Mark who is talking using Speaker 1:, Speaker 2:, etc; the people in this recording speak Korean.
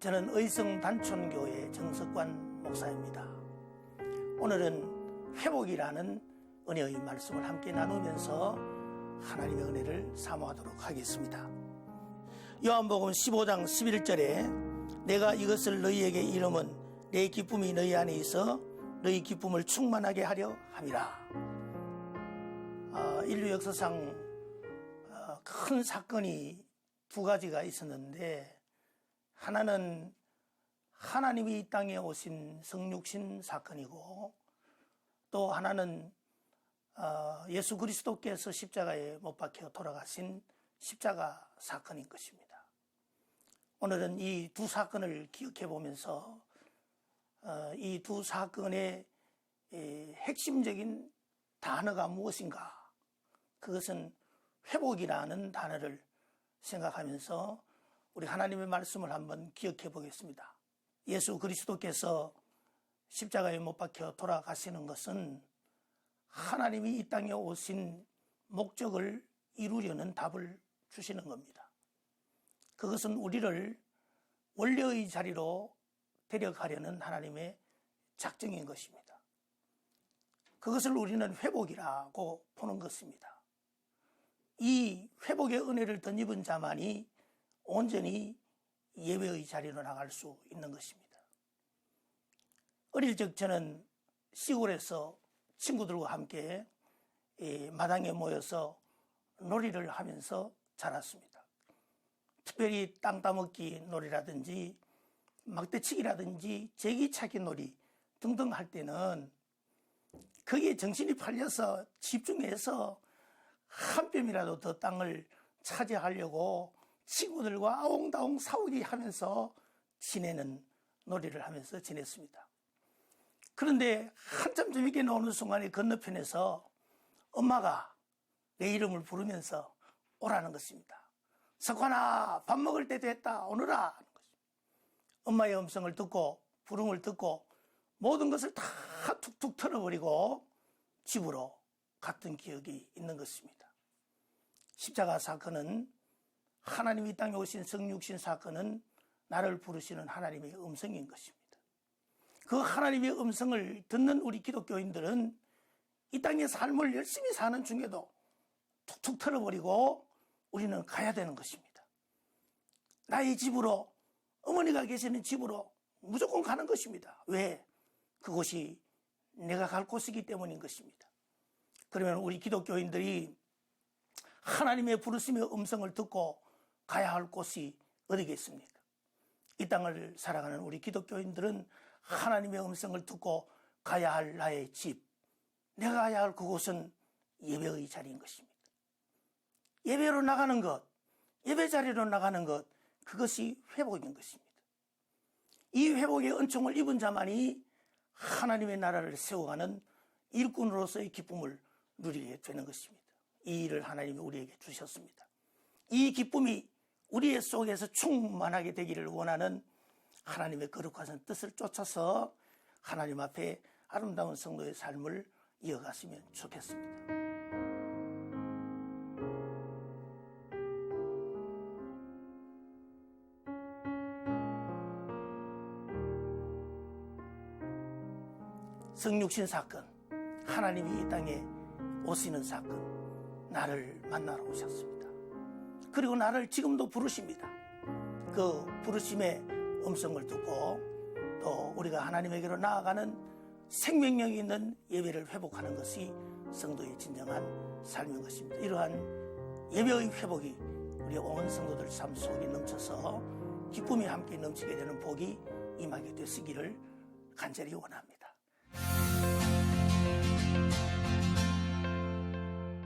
Speaker 1: 저는 의성 단촌교회 정석관 목사입니다. 오늘은 회복이라는 은혜의 말씀을 함께 나누면서 하나님의 은혜를 사모하도록 하겠습니다. 요한복음 15장 11절에 내가 이것을 너희에게 이름은 내 기쁨이 너희 안에 있어 너희 기쁨을 충만하게 하려 함이라. 인류 역사상 큰 사건이 두 가지가 있었는데, 하나는 하나님이 이 땅에 오신 성육신 사건이고, 또 하나는 예수 그리스도께서 십자가에 못 박혀 돌아가신 십자가 사건인 것입니다. 오늘은 이 두 사건을 기억해 보면서 이 두 사건의 핵심적인 단어가 무엇인가, 그것은 회복이라는 단어를 생각하면서 우리 하나님의 말씀을 한번 기억해 보겠습니다. 예수 그리스도께서 십자가에 못 박혀 돌아가시는 것은 하나님이 이 땅에 오신 목적을 이루려는 답을 주시는 겁니다. 그것은 우리를 원래의 자리로 데려가려는 하나님의 작정인 것입니다. 그것을 우리는 회복이라고 보는 것입니다. 이 회복의 은혜를 덧입은 자만이 온전히 예배의 자리로 나갈 수 있는 것입니다. 어릴 적 저는 시골에서 친구들과 함께 마당에 모여서 놀이를 하면서 자랐습니다. 특별히 땅 따먹기 놀이라든지 막대치기라든지 제기차기 놀이 등등 할 때는 거기에 정신이 팔려서 집중해서 한 뼘이라도 더 땅을 차지하려고 친구들과 아웅다웅 싸우기 하면서 지내는 놀이를 하면서 지냈습니다. 그런데 한참 재밌게 노는 순간에 건너편에서 엄마가 내 이름을 부르면서 오라는 것입니다. 석환아, 밥 먹을 때 됐다, 오너라 하는 것입니다. 엄마의 음성을 듣고 부름을 듣고 모든 것을 다 툭툭 털어버리고 집으로 갔던 기억이 있는 것입니다. 십자가 사건은, 하나님이 이 땅에 오신 성육신 사건은 나를 부르시는 하나님의 음성인 것입니다. 그 하나님의 음성을 듣는 우리 기독교인들은 이 땅의 삶을 열심히 사는 중에도 툭툭 털어버리고 우리는 가야 되는 것입니다. 나의 집으로, 어머니가 계시는 집으로 무조건 가는 것입니다. 왜? 그곳이 내가 갈 곳이기 때문인 것입니다. 그러면 우리 기독교인들이 하나님의 부르심의 음성을 듣고 가야 할 곳이 어디겠습니까? 이 땅을 살아가는 우리 기독교인들은 하나님의 음성을 듣고 가야 할 나의 집, 내가 가야 할 그곳은 예배의 자리인 것입니다. 예배로 나가는 것, 예배 자리로 나가는 것, 그것이 회복인 것입니다. 이 회복의 은총을 입은 자만이 하나님의 나라를 세워가는 일꾼으로서의 기쁨을 누리게 되는 것입니다. 이 일을 하나님이 우리에게 주셨습니다. 이 기쁨이 우리의 속에서 충만하게 되기를 원하는 하나님의 거룩하신 뜻을 쫓아서 하나님 앞에 아름다운 성도의 삶을 이어갔으면 좋겠습니다. 성육신 사건, 하나님이 이 땅에 오시는 사건, 나를 만나러 오셨습니다. 그리고 나를 지금도 부르십니다. 그 부르심의 음성을 듣고 또 우리가 하나님에게로 나아가는 생명력 있는 예배를 회복하는 것이 성도의 진정한 삶인 것입니다. 이러한 예배의 회복이 우리 온 성도들 삶 속에 넘쳐서 기쁨이 함께 넘치게 되는 복이 임하게 되시기를 간절히 원합니다.